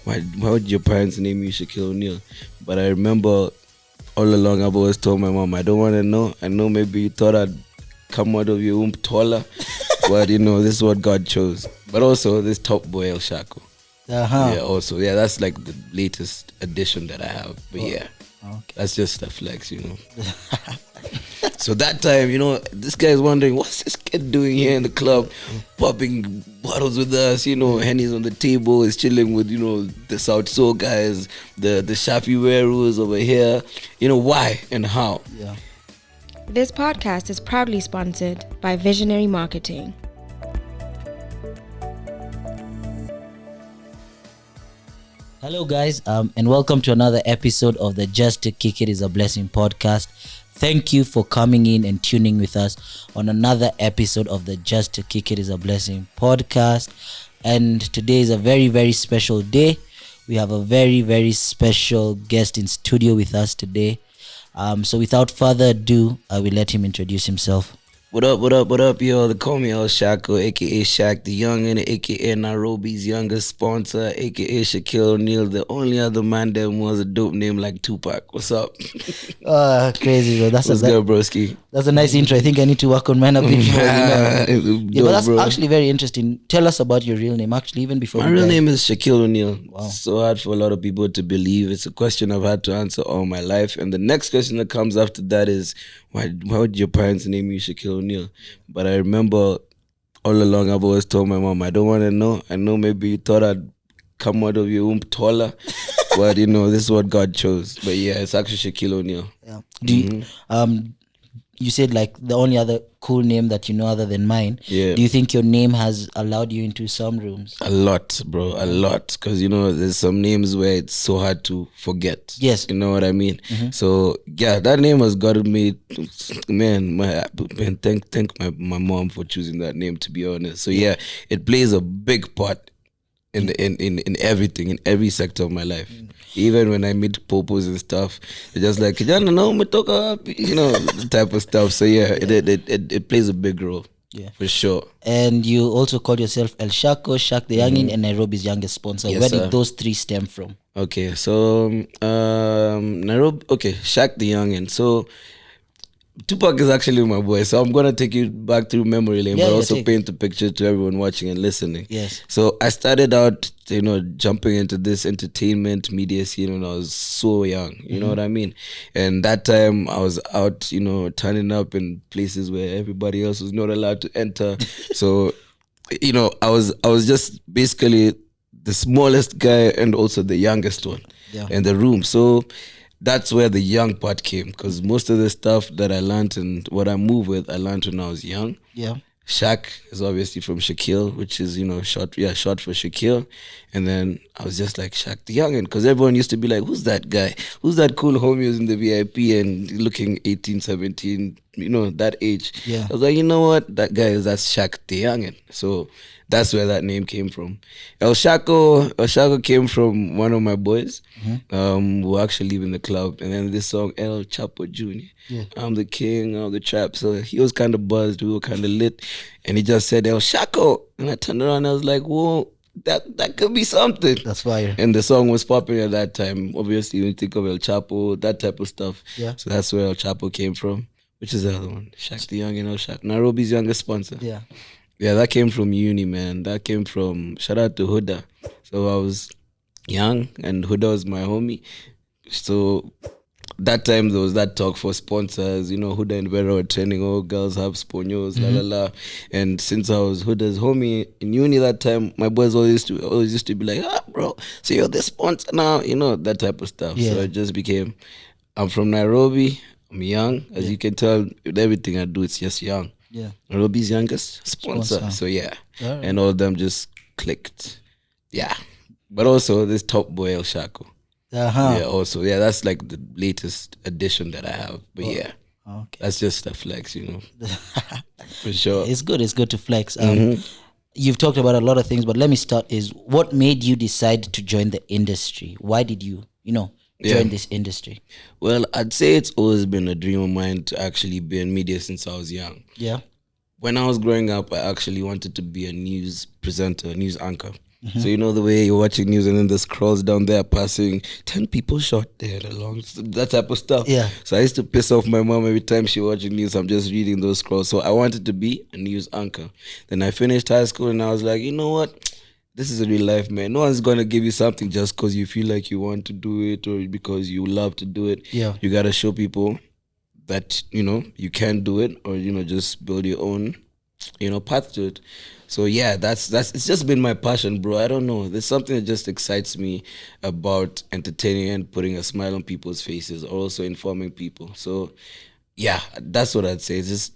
why would your parents name you Shaquille O'Neal? But I remember all along I've always told my mom, I don't want to know. I know maybe you thought I'd come out of your womb taller, but this is what God chose. But also this Top Boy El Shaco. Yeah, also. Yeah, that's like the latest addition that I have. But that's just a flex, So that time, this guy's wondering, what's this kid doing here in the club? Popping bottles with us, Henny's on the table, is chilling with, the South Soul guys, the Shafi Werus over here. Why and how? Yeah. This podcast is proudly sponsored by Visionary Marketing. Hello guys, and welcome to another episode of the Just to Kick It is a Blessing podcast. Thank you for coming in and tuning with us on another episode of the Just to Kick It is a Blessing podcast. And today is a very, very special day. We have a very, very special guest in studio with us today. So without further ado, I will let him introduce himself. What up, yo? They call me El Shaco, a.k.a. Shaq The Yungin, a.k.a. Nairobi's youngest sponsor, a.k.a. Shaquille O'Neal. The only other man that was a dope name like Tupac. What's up? Crazy, bro. What's good, broski? That's a nice intro. I think I need to work on mine a bit more. Yeah, but that's bro. Actually very interesting. Tell us about your real name, actually, even before My real name is Shaquille O'Neal. Wow. So hard for a lot of people to believe. It's a question I've had to answer all my life. And the next question that comes after that is, why would your parents name you Shaquille O'Neal? But I remember all along I've always told my mom, I don't want to know. I know maybe you thought I'd come out of your womb taller, but this is what God chose. But yeah, it's actually Shaquille O'Neal. Yeah. You said like the only other cool name that you know other than mine. Yeah. Do you think your name has allowed you into some rooms? A lot, bro. A lot. Because, there's some names where it's so hard to forget. Yes. You know what I mean? Mm-hmm. So, yeah, that name has gotten me, thank my mom for choosing that name, to be honest. So, yeah, it plays a big part in everything, in every sector of my life. Even when I meet popos and stuff, they're just like, the type of stuff. So yeah, it plays a big role. Yeah, for sure. And you also call yourself El Shaco, Shaq The Yungin, and Nairobi's youngest sponsor. Yes, Where did those three stem from? Okay, so Nairobi. Okay, Shaq The Yungin. So Tupac is actually my boy, so I'm gonna take you back through memory lane, but also paint a picture to everyone watching and listening. Yes. So I started out, jumping into this entertainment media scene when I was so young. You know what I mean? And that time I was out, turning up in places where everybody else was not allowed to enter. So, I was just basically the smallest guy and also the youngest one in the room. So that's where the young part came, because most of the stuff that I learned and what I move with, I learned when I was young. Yeah. Shaq is obviously from Shaquille, which is, short for Shaquille. And then I was just like Shaq The Yungin, because everyone used to be like, who's that guy? Who's that cool homie who's in the VIP and looking 18, 17, that age? Yeah. I was like, you know what? That's Shaq The Yungin. So that's where that name came from. El Shaco came from one of my boys who actually live in the club. And then this song, El Chapo Jr. Yeah. I'm the king of the trap. So he was kind of buzzed. We were kind of lit. And he just said, El Shaco. And I turned around and I was like, whoa, that could be something. That's fire. And the song was popular at that time. Obviously, when you think of El Chapo, that type of stuff. Yeah. So that's where El Chapo came from. Which is the other one? Shaq The Yungin, El Shaco. Nairobi's youngest sponsor. Yeah. Yeah, that came from uni, man. That came from, shout out to Huda. So I was young and Huda was my homie. So that time there was that talk for sponsors. Huda and Vera were training, girls have sponios, la la la. And since I was Huda's homie in uni that time, my boys always used to be like, bro, so you're the sponsor now, that type of stuff. Yeah. So it just became, I'm from Nairobi, I'm young. As you can tell, with everything I do, it's just young. Yeah. Nairobi's youngest sponsor. So yeah. Right. And all of them just clicked. Yeah. But also this Top Boy El Shaco. Yeah, also. Yeah, that's like the latest addition that I have. But that's just a flex, For sure. It's good to flex. You've talked about a lot of things, but let me start is what made you decide to join the industry? Why did you, join this industry? Well, I'd say it's always been a dream of mine to actually be in media since I was young. Yeah. When I was growing up, I actually wanted to be a news presenter, news anchor. So you know the way you're watching news and then the scrolls down there passing 10 people shot dead along that type of stuff. Yeah. So I used to piss off my mom every time she watching news. I'm just reading those scrolls. So I wanted to be a news anchor. Then I finished high school and I was like, you know what? This is a real life, man. No one's gonna give you something just because you feel like you want to do it or because you love to do it. Yeah. You gotta show people that you can do it, or just build your own path to it. So yeah, that's it's just been my passion, bro. I don't know, there's something that just excites me about entertaining and putting a smile on people's faces, or also informing people. So yeah, that's what I'd say. It's just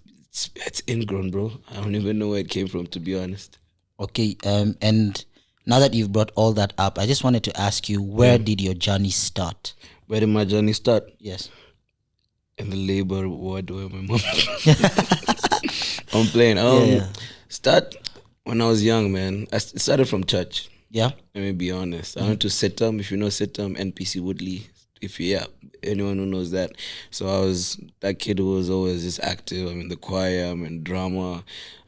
it's ingrown, bro. I don't even know where it came from, to be honest. Okay, and now that you've brought all that up, I just wanted to ask you, where did your journey start? Where did my journey start? Yes. In the labor ward where my mom I'm playing. Start when I was young, man. I started from church. Yeah. Let me be honest. I went to Setam. If you know Setam, NPC Woodley. Anyone who knows that. So I was that kid who was always just active. I'm in the choir, I'm in drama,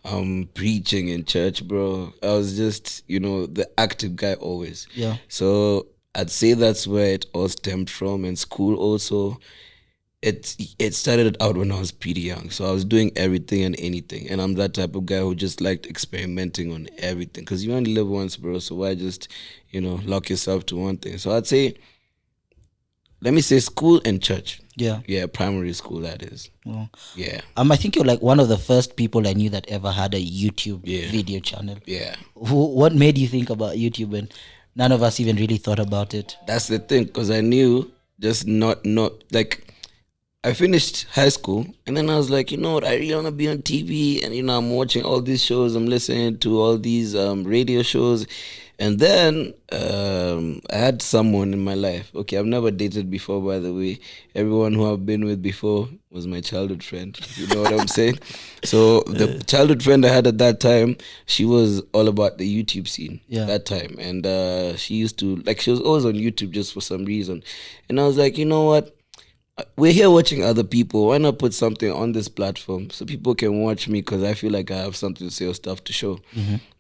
I'm preaching in church, bro. I was just, the active guy always. Yeah. So I'd say that's where it all stemmed from. And school also, it started out when I was pretty young. So I was doing everything and anything. And I'm that type of guy who just liked experimenting on everything. Because you only live once, bro. So why just, lock yourself to one thing? So I'd say, let me say school and church. Yeah. Yeah, primary school, that is. Well, yeah. I think you're like one of the first people I knew that ever had a YouTube Yeah. video channel. Yeah. What made you think about YouTube, and none of us even really thought about it? That's the thing, because I knew just not like, I finished high school and then I was like, you know what, I really want to be on TV, and I'm watching all these shows, I'm listening to all these radio shows, and then I had someone in my life. Okay, I've never dated before, by the way. Everyone who I've been with before was my childhood friend. You know what I'm saying? So the childhood friend I had at that time, she was all about the YouTube scene that time, and she used to she was always on YouTube just for some reason, and I was like, you know what? We're here watching other people. Why not put something on this platform so people can watch me, because I feel like I have something to say or stuff to show.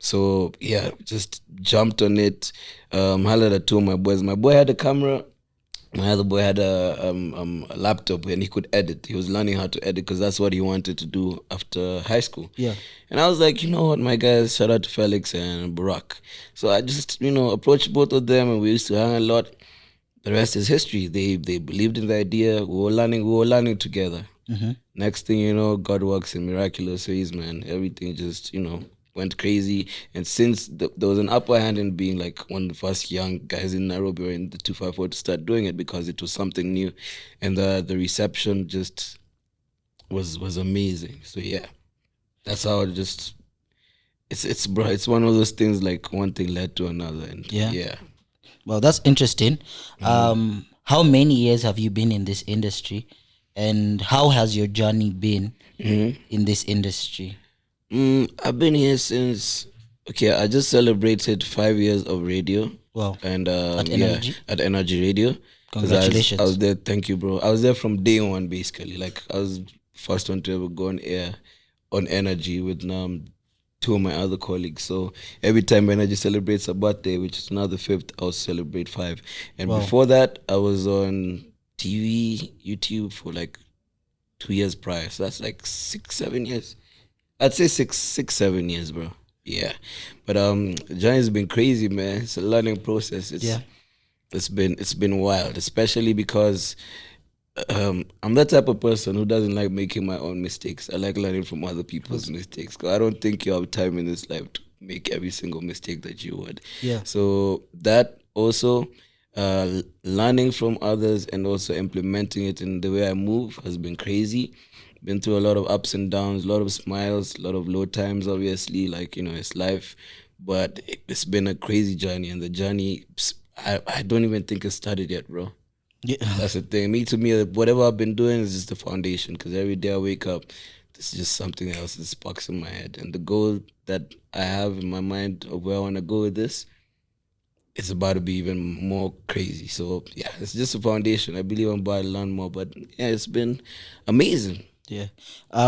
So yeah, just jumped on it. Hollered at two of my boys. My boy had a camera. My other boy had a laptop, and he could edit. He was learning how to edit because that's what he wanted to do after high school. Yeah. And I was like, you know what, my guys, shout out to Felix and Barack. So I just, approached both of them, and we used to hang a lot. The rest is history. They believed in the idea. We were learning together. Next thing you know, God works in miraculous ways, man. Everything just, went crazy. And since there was an upper hand in being like one of the first young guys in Nairobi or in the 254 to start doing it, because it was something new. And the reception just was amazing. So yeah, that's how it just, it's one of those things, like one thing led to another. And yeah. Well, that's interesting. How many years have you been in this industry, and how has your journey been in this industry? I've been here since, I just celebrated 5 years of radio. Wow. And At Energy? at Energy Radio. Congratulations. I was there, thank you, bro. I was there from day one, basically. Like, I was first one to ever go on air on Energy with two of my other colleagues. So every time Energy celebrates a birthday, which is another 5th, I'll celebrate 5. And before that, I was on TV, YouTube for like 2 years prior. So that's like 6-7 years. I'd say 6-7 years, bro. Yeah. But the journey's been crazy, man. It's a learning process. It's been wild, especially because I'm that type of person who doesn't like making my own mistakes. I like learning from other people's mistakes. 'Cause I don't think you have time in this life to make every single mistake that you would. Yeah. So that also, learning from others and also implementing it in the way I move has been crazy. Been through a lot of ups and downs, a lot of smiles, a lot of low times, obviously, like, it's life. But it's been a crazy journey, and the journey, I don't even think it started yet, bro. Yeah. That's the thing. To me, whatever I've been doing is just the foundation, because every day I wake up, this is just something else that sparks in my head. And the goal that I have in my mind of where I want to go with this, it's about to be even more crazy. So yeah, it's just a foundation. I believe I'm about to learn more, but yeah, it's been amazing. Yeah.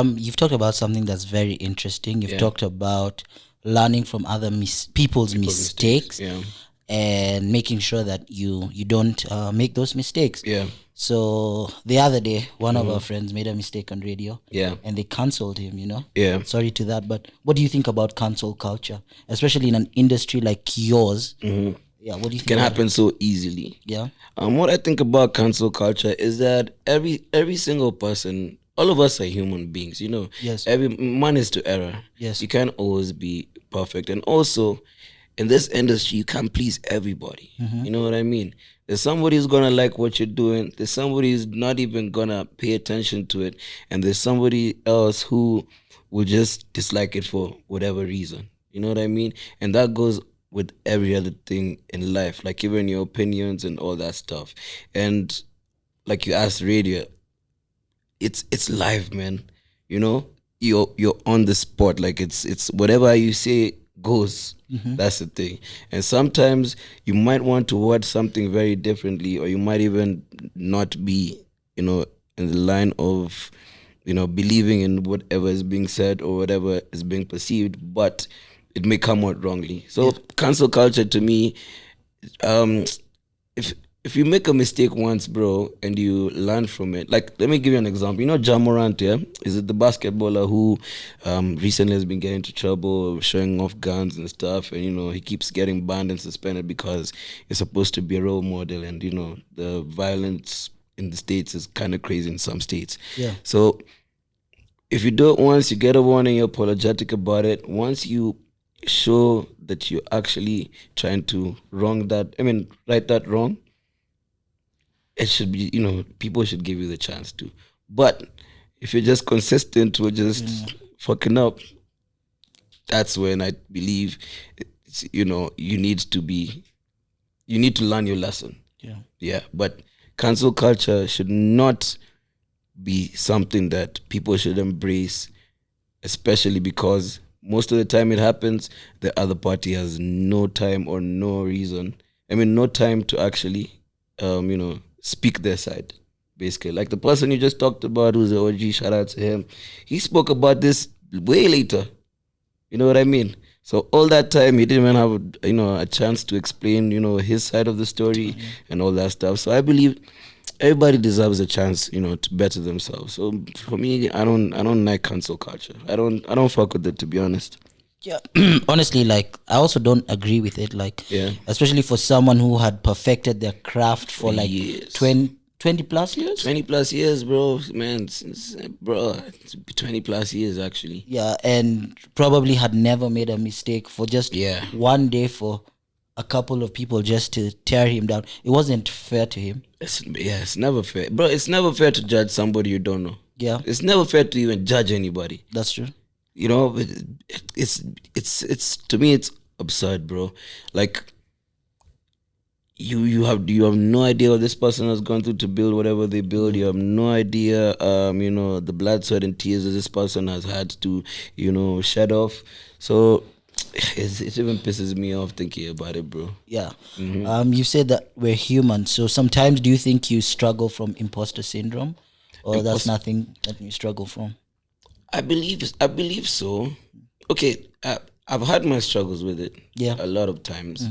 You've talked about something that's very interesting. You've talked about learning from other people's mistakes, Yeah. and making sure that you don't make those mistakes. Yeah. So the other day, one of our friends made a mistake on radio. Yeah. And they cancelled him, Yeah. Sorry to that, but what do you think about cancel culture, especially in an industry like yours? Yeah, what do you think? Can happen so easily. Yeah. What I think about cancel culture is that every single person, all of us are human beings, Yes. Every man is to error. Yes. You can't always be perfect. And also in this industry you can't please everybody. You know what I mean? There's somebody who's gonna like what you're doing, there's somebody who's not even gonna pay attention to it, and there's somebody else who will just dislike it for whatever reason. You know what I mean? And that goes with every other thing in life, like even your opinions and all that stuff. And like you asked radio, it's live, man. You're on the spot. Like it's whatever you say goes. That's the thing. And sometimes you might want to watch something very differently, or you might even not be, in the line of, believing in whatever is being said or whatever is being perceived, but it may come out wrongly. So cancel culture to me, if you make a mistake once, bro, and you learn from it, like let me give you an example. Ja Morant, yeah, is it the basketballer who recently has been getting into trouble, showing off guns and stuff, and he keeps getting banned and suspended because he's supposed to be a role model, and the violence in the States is kind of crazy in some states. Yeah. So if you do it once, you get a warning, you're apologetic about it. Once you show that you're actually trying to right that wrong, it should be, people should give you the chance to. But if you're just consistent with just fucking up, that's when I believe you need to learn your lesson. Yeah. But cancel culture should not be something that people should embrace, especially because most of the time it happens, the other party has no time or no reason. No time to actually, speak their side, basically. Like the person you just talked about, who's the OG, shout out to him. He spoke about this way later. You know what I mean? So all that time, he didn't even have, a chance to explain, his side of the story and all that stuff. So I believe everybody deserves a chance, to better themselves. So for me, I don't like cancel culture. I don't fuck with it, to be honest. Yeah. Honestly, like I also don't agree with it. Like, especially for someone who had perfected their craft for like years. 20 plus years. 20 plus years, bro. Man, it's 20 plus years actually. Yeah, and probably had never made a mistake for just one day for a couple of people just to tear him down. It wasn't fair to him. It's never fair, bro. It's never fair to judge somebody you don't know. Yeah, it's never fair to even judge anybody. That's true. It's to me it's absurd, bro. Like you have no idea what this person has gone through to build whatever they build. You have no idea, the blood, sweat, and tears that this person has had to, shed off. So it even pisses me off thinking about it, bro. Yeah. You said that we're human, so sometimes do you think you struggle from imposter syndrome, or that's nothing that you struggle from? I believe so. Okay, I've had my struggles with it. Yeah. A lot of times,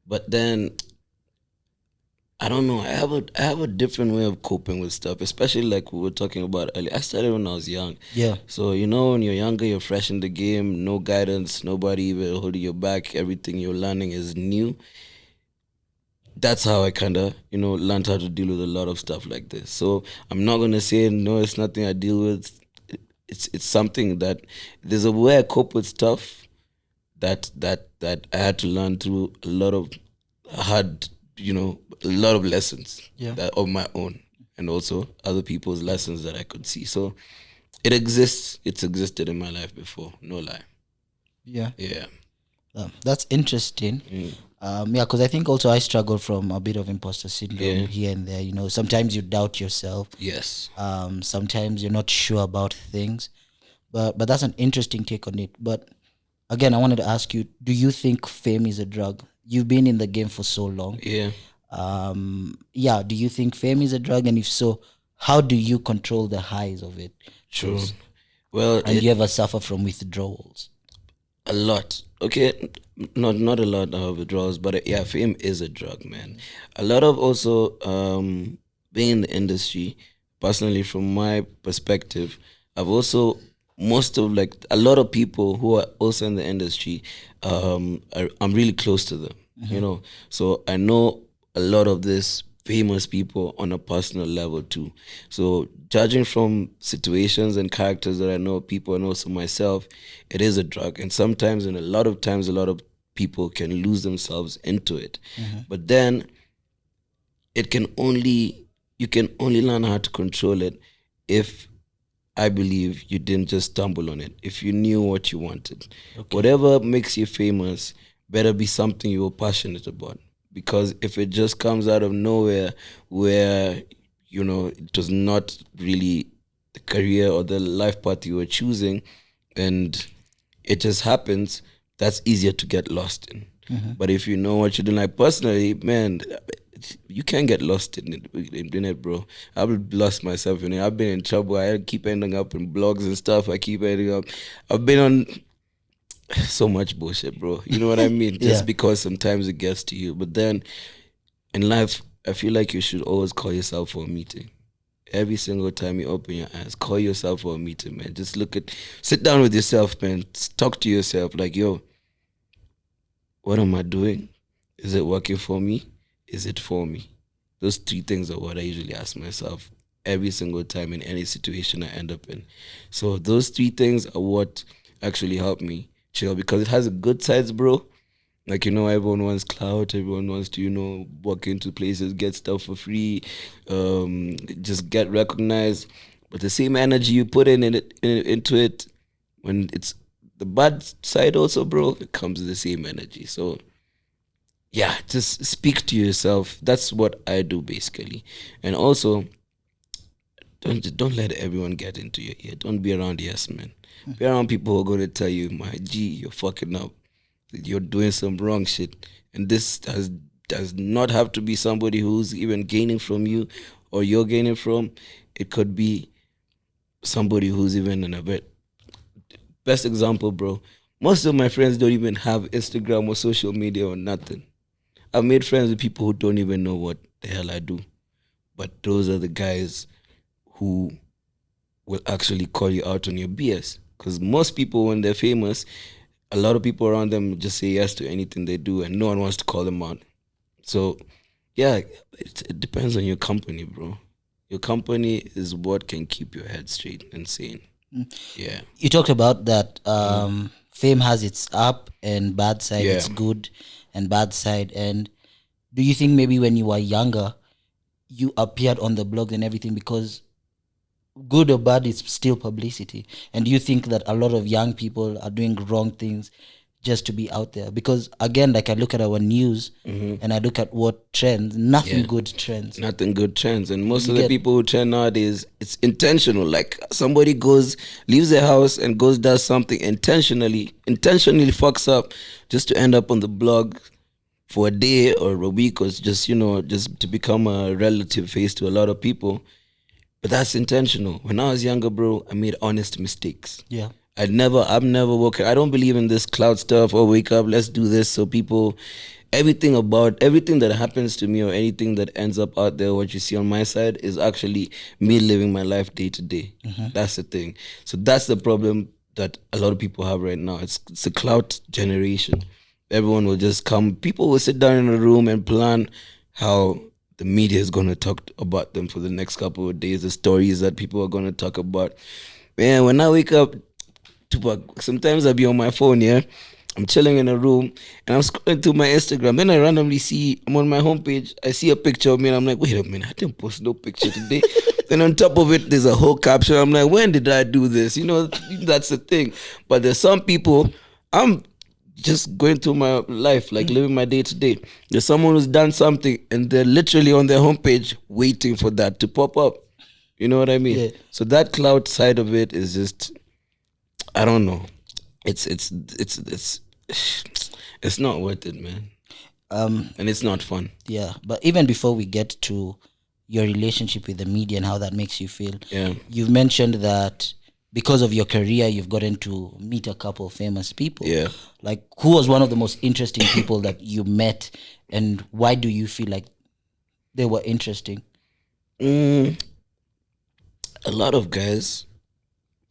but then I don't know. I have a different way of coping with stuff, especially like we were talking about earlier. I started when I was young. Yeah. So when you're younger, you're fresh in the game, no guidance, nobody even holding your back. Everything you're learning is new. That's how I kind of, learned how to deal with a lot of stuff like this. So I'm not gonna say no, it's nothing I deal with. It's something that there's a way I cope with stuff that I had to learn through a lot of a lot of lessons that of my own, and also other people's lessons that I could see. So it exists. It's existed in my life before. No lie. Yeah. Yeah. That's interesting. Because I think also I struggle from a bit of imposter syndrome here and there. Sometimes you doubt yourself. Yes. Sometimes you're not sure about things, but that's an interesting take on it. But again, I wanted to ask you: do you think fame is a drug? You've been in the game for so long. Yeah. Do you think fame is a drug? And if so, how do you control the highs of it? True. Well, and you ever suffer from withdrawals? A lot. Okay, not a lot of withdrawals, but yeah, fame is a drug, man. A lot of also being in the industry. Personally, from my perspective, I've also most of like a lot of people who are also in the industry. I'm really close to them, so I know a lot of this famous people on a personal level too. So judging from situations and characters that I know, people and also myself, it is a drug. And sometimes, and a lot of times, a lot of people can lose themselves into it. But then it can only you can only learn how to control it if I believe you didn't just stumble on it. If you knew what you wanted. Whatever makes you famous better be something you were passionate about. Because if it just comes out of nowhere where, it was not really the career or the life path you were choosing and it just happens, that's easier to get lost in. But if you know what you're doing, like personally, man, you can't get lost in it, bro. I've lost myself in it. I've been in trouble. I keep ending up in blogs and stuff. I keep ending up. I've been on so much bullshit, bro. You know what I mean? Just because sometimes it gets to you. But then in life, I feel like you should always call yourself for a meeting. Every single time you open your eyes, call yourself for a meeting, man. Just sit down with yourself, man. Talk to yourself like, yo, what am I doing? Is it working for me? Is it for me? Those three things are what I usually ask myself every single time in any situation I end up in. So those three things are what actually help me chill, because it has a good sides, bro. Like, everyone wants clout, everyone wants to, walk into places, get stuff for free, just get recognized. But the same energy you put into it, when it's the bad side also, bro, it comes with the same energy. So yeah, just speak to yourself. That's what I do basically. And also, don't let everyone get into your ear. Don't be around yes men. Be around people who are going to tell you, my G, you're fucking up. You're doing some wrong shit. And this does not have to be somebody who's even gaining from you or you're gaining from. It could be somebody who's even in a bit. Best example, bro. Most of my friends don't even have Instagram or social media or nothing. I've made friends with people who don't even know what the hell I do. But those are the guys who will actually call you out on your BS. Because most people, when they're famous, a lot of people around them just say yes to anything they do and no one wants to call them out. So, yeah, it depends on your company, bro. Your company is what can keep your head straight and sane. Yeah. You talked about that fame has its up and bad side, its good and bad side. And do you think maybe when you were younger, you appeared on the blog and everything because good or bad, it's still publicity? And do you think that a lot of young people are doing wrong things just to be out there? Because again, like I look at our news and I look at what trends, nothing good trends. Nothing good trends. And most of the people who trend nowadays, it's intentional. Like somebody leaves their house and does something intentionally fucks up just to end up on the blog for a day or a week, or just to become a relative face to a lot of people. But that's intentional. When I was younger, bro, I made honest mistakes. Yeah. I've never woken. I don't believe in this cloud stuff or wake up, let's do this. So people, everything that happens to me or anything that ends up out there, what you see on my side is actually me living my life day to day. That's the thing. So that's the problem that a lot of people have right now. It's a clout generation. Everyone will just come. People will sit down in a room and plan how the media is going to talk about them for the next couple of days, the stories that people are going to talk about. Man, when I wake up, Tupac, sometimes I'll be on my phone, I'm chilling in a room and I'm scrolling through my Instagram. Then I randomly I'm on my homepage, I see a picture of me and I'm like, wait a minute, I didn't post no picture today. Then on top of it, there's a whole caption. I'm like, when did I do this? That's the thing. But there's some people, I'm just going through my life, like living my day to day. There's someone who's done something and they're literally on their homepage waiting for that to pop up. You know what I mean? Yeah. So that cloud side of it is just, I don't know. It's not worth it, man. And it's not fun. Yeah, but even before we get to your relationship with the media and how that makes you feel, you've mentioned that because of your career, you've gotten to meet a couple of famous people. Yeah. Like, who was one of the most interesting people that you met, and why do you feel like they were interesting? A lot of guys.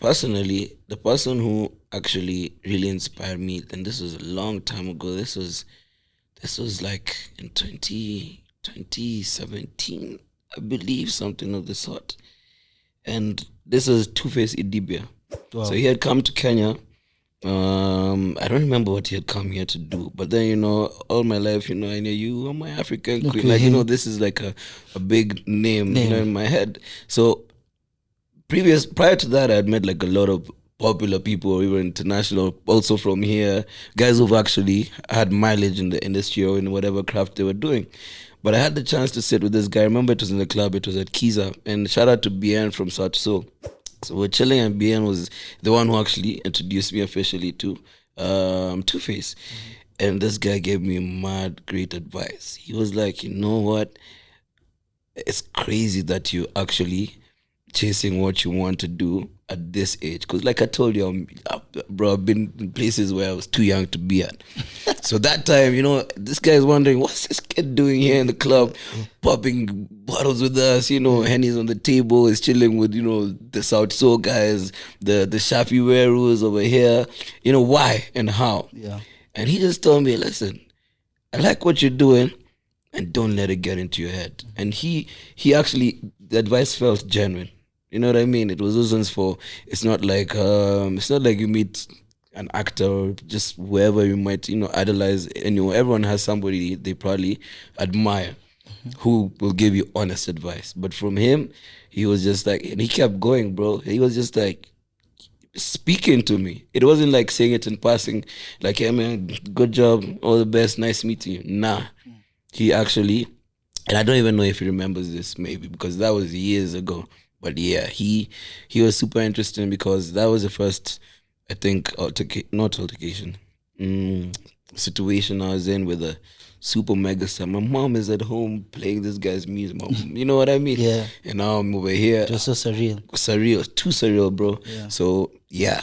Personally, the person who actually really inspired me, and this was a long time ago. This was like in 2017, I believe, something of the sort. And this was Two-Face Idibia. Wow. So he had come to Kenya. I don't remember what he had come here to do, but then all my life, I know you are my African queen. Okay. Like this is like a big name, in my head. So prior to that, I had met like a lot of popular people, or even international, also from here, guys who've actually had mileage in the industry or in whatever craft they were doing. But I had the chance to sit with this guy. I remember it was in the club. It was at Kiza. And shout out to Bien from South Soul. So we're chilling, and Bien was the one who actually introduced me officially to Two-Face. And this guy gave me mad great advice. He was like, you know what? It's crazy that you actually chasing what you want to do at this age, because like I told you, bro, I've been in places where I was too young to be at. So that time, this guy is wondering, what's this kid doing here in the club, popping bottles with us, Henny's on the table, is chilling with, the South Soul guys, the Shafi Werus over here, why and how. Yeah. And he just told me, listen, I like what you're doing, and don't let it get into your head. And he actually, the advice felt genuine. You know what I mean? It was reasons for, it's not like you meet an actor or just whoever you might, idolize. Everyone has somebody they probably admire who will give you honest advice. But from him, he was just like, and he kept going, bro. He was just like speaking to me. It wasn't like saying it in passing, like, hey man, good job, all the best, nice meeting you. Nah. He actually, and I don't even know if he remembers this, maybe, because that was years ago. But yeah, he was super interesting, because that was the first, I think, situation I was in with a super mega star. My mom is at home playing this guy's music. You know what I mean? Yeah. And now I'm over here. It was so surreal. Surreal, too surreal, bro. Yeah. So yeah,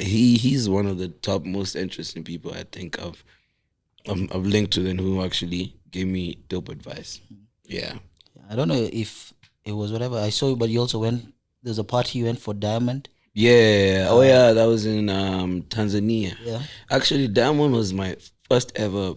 he's one of the top most interesting people I think I've linked to, and who actually gave me dope advice. Yeah. I don't know if it was whatever I saw you, but you also there's a party you went for Diamond. Yeah. Oh yeah, that was in Tanzania. Yeah. Actually, Diamond was my first ever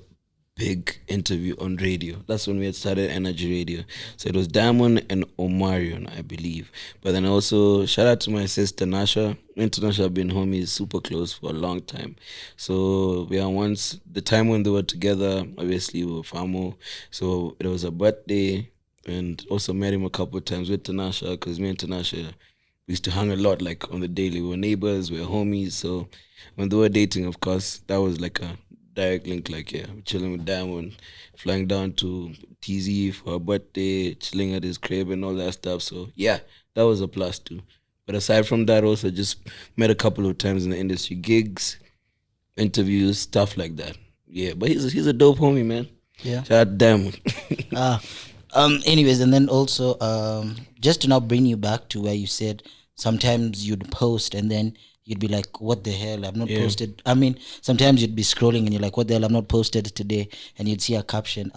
big interview on radio. That's when we had started Energy Radio. So it was Diamond and Omarion, I believe. But then also, shout out to my sister Nasha. Me and Nasha have been homies, super close for a long time. So once, the time when they were together, obviously we were famo. So it was a birthday, and also met him a couple of times with Tanasha, because me and Tanasha, we used to hang a lot, like on the daily. We were neighbors, we were homies. So when they were dating, of course, that was like a direct link. Like, yeah, we're chilling with Diamond, flying down to TZ for her birthday, chilling at his crib and all that stuff. So yeah, that was a plus too. But aside from that, also just met a couple of times in the industry, gigs, interviews, stuff like that. Yeah, but he's a dope homie, man. Yeah. Shout out to Diamond. Anyways, and then also, just to now bring you back to where you said sometimes you'd post and then you'd be like, what the hell, I've not posted. I mean, sometimes you'd be scrolling and you're like, what the hell, I've not posted today, and you'd see a caption.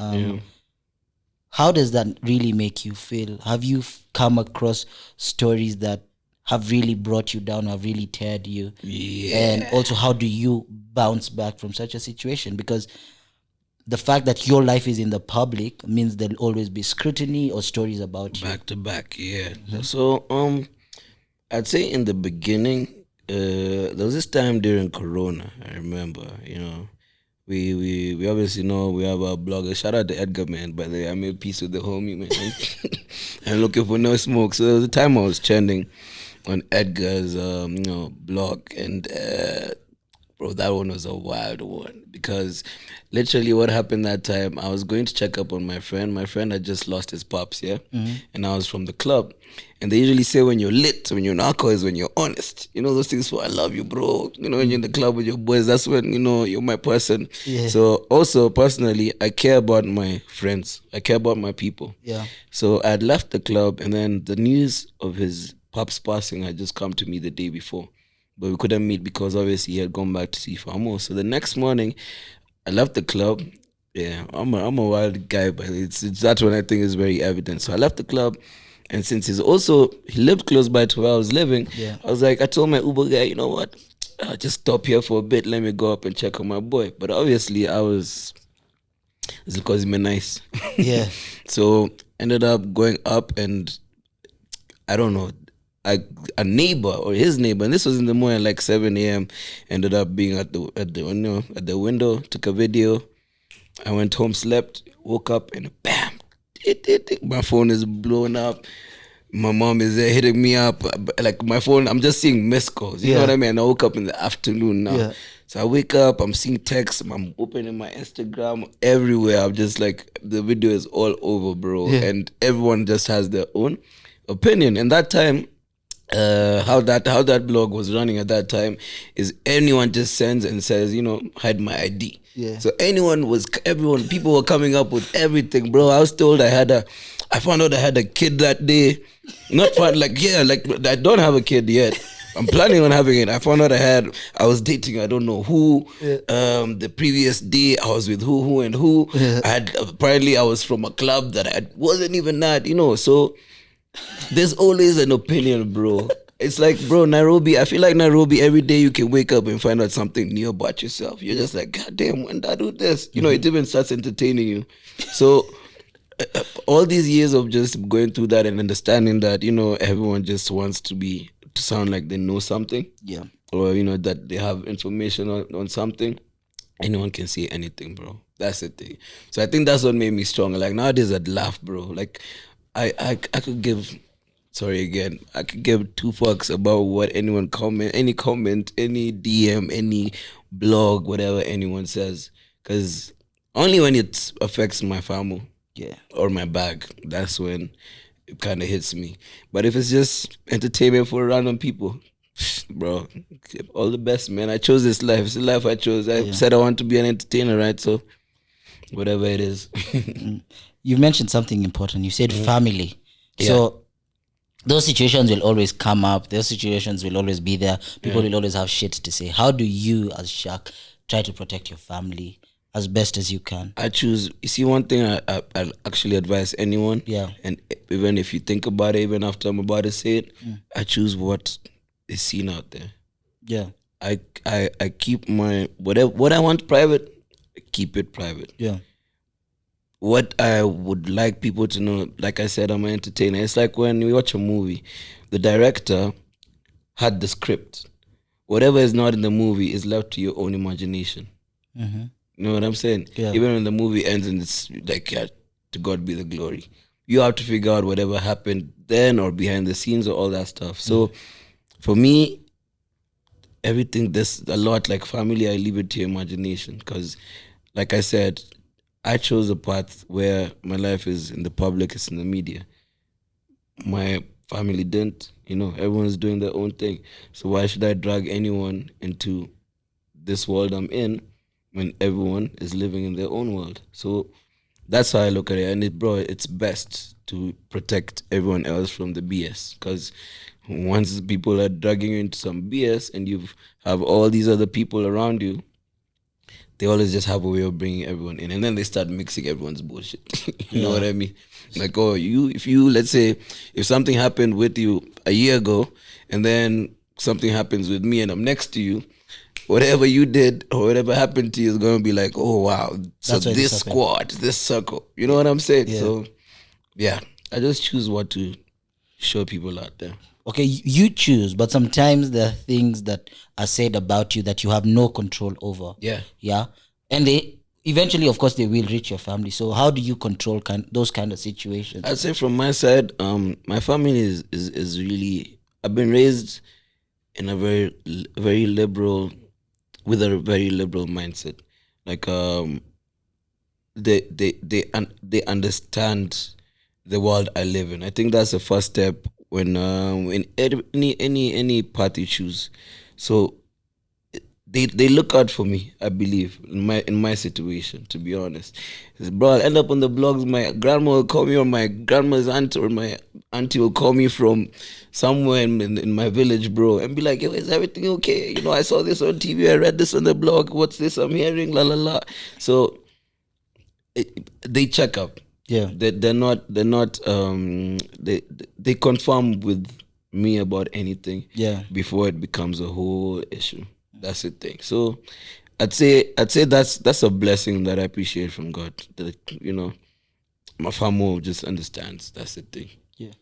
How does that really make you feel? Have you come across stories that have really brought you down, have really teared you? Yeah. And also, how do you bounce back from such a situation? Because the fact that your life is in the public means there'll always be scrutiny or stories about you. Back to back, yeah. So I'd say in the beginning, there was this time during Corona, I remember, we obviously know we have our blogger. Shout out to Edgar, man. By the way, I made peace with the homie, man. And looking for no smoke. So there was a time I was trending on Edgar's blog, and bro, that one was a wild one, because literally what happened that time, I was going to check up on my friend. My friend had just lost his pops, yeah? And I was from the club. And they usually say when you're lit, when you're in alcohol, is when you're honest. You know, those things for I love you, bro. When you're in the club with your boys, that's when, you're my person. Yeah. So also, personally, I care about my friends. I care about my people. Yeah. So I had left the club, and then the news of his Pop's passing had just come to me the day before, but we couldn't meet because obviously he had gone back to see Famo. So the next morning, I left the club. Yeah, I'm a wild guy, but it's that one I think is very evident. So I left the club, and since he lived close by to where I was living, I was like, I told my Uber guy, you know what? I'll just stop here for a bit. Let me go up and check on my boy. But obviously, it's because he's nice. Yeah. So ended up going up, and I don't know, a neighbor or his neighbor, and this was in the morning, like 7 a.m. Ended up being at the window, took a video. I went home, slept, woke up, and bam, my phone is blowing up. My mom is there hitting me up. Like my phone, I'm just seeing missed calls. You know what I mean? I woke up in the afternoon now. Yeah. So I wake up, I'm seeing texts, I'm opening my Instagram everywhere. I'm just like, the video is all over, bro. Yeah. And everyone just has their own opinion. And that time, how that blog was running at that time is anyone just sends and says, hide my ID. Yeah. So people were coming up with everything, bro. I was told I found out I had a kid that day. Not fun, like I don't have a kid yet. I'm planning on having it. I found out I was dating, I don't know who. Yeah. The previous day I was with who and who. Yeah. Apparently I was from a club that I wasn't even that, so there's always an opinion, bro. It's like, bro, Nairobi, I feel like Nairobi, every day you can wake up and find out something new about yourself. You're just like, God damn, when did I do this? It even starts entertaining you. So all these years of just going through that and understanding that, everyone just wants to sound like they know something. Yeah. Or, that they have information on something. Anyone can say anything, bro. That's the thing. So I think that's what made me stronger. Like nowadays I'd laugh, bro. Like I could give... Sorry again. I could give two fucks about what anyone any comment, any DM, any blog, whatever anyone says. Because only when it affects my family, or my bag, that's when it kind of hits me. But if it's just entertainment for random people, bro, all the best, man. I chose this life. It's the life I chose. I said I want to be an entertainer, right? So whatever it is. You mentioned something important. You said family. So those situations will always come up. Those situations will always be there. People will always have shit to say. How do you, as Shaq, try to protect your family as best as you can? I choose. You see, one thing I actually advise anyone. Yeah. And even if you think about it, even after I'm about to say it, I choose what is seen out there. Yeah. I keep my what I want private. I keep it private. Yeah. What I would like people to know, like I said, I'm an entertainer. It's like when we watch a movie, the director had the script. Whatever is not in the movie is left to your own imagination. Mm-hmm. You know what I'm saying? Yeah. Even when the movie ends and it's like, to God be the glory. You have to figure out whatever happened then or behind the scenes or all that stuff. So for me, everything, there's a lot like family, I leave it to your imagination. Because like I said, I chose a path where my life is in the public, it's in the media. My family didn't, everyone's doing their own thing. So why should I drag anyone into this world I'm in when everyone is living in their own world? So that's how I look at it. And it's best to protect everyone else from the BS. Because once people are dragging you into some BS and you have all these other people around you, they always just have a way of bringing everyone in, and then they start mixing everyone's bullshit. You know what I mean? Like, let's say, if something happened with you a year ago, and then something happens with me and I'm next to you, whatever you did or whatever happened to you is going to be like, oh, wow. So this squad, this circle. You know what I'm saying? Yeah. So, I just choose what to show people out there. Okay, you choose, but sometimes there are things that are said about you that you have no control over. Yeah. Yeah. And they eventually, of course, they will reach your family. So how do you control those kind of situations? I'd say from my side, my family is really, I've been raised in a very liberal, with a very liberal mindset. Like they understand the world I live in. I think that's the first step when in any path you choose. So they look out for me, I believe, in my situation, to be honest. Bro, I'll end up on the blogs, my grandma will call me, or my grandma's aunt or my auntie will call me from somewhere in my village, bro, and be like, yo, is everything okay? You know, I saw this on TV, I read this on the blog, what's this I'm hearing, la la la. So they check up. Yeah. They're not they confirm with me about anything before it becomes a whole issue. That's the thing. So I'd say that's a blessing that I appreciate from God. That, you know, my family just understands. That's the thing.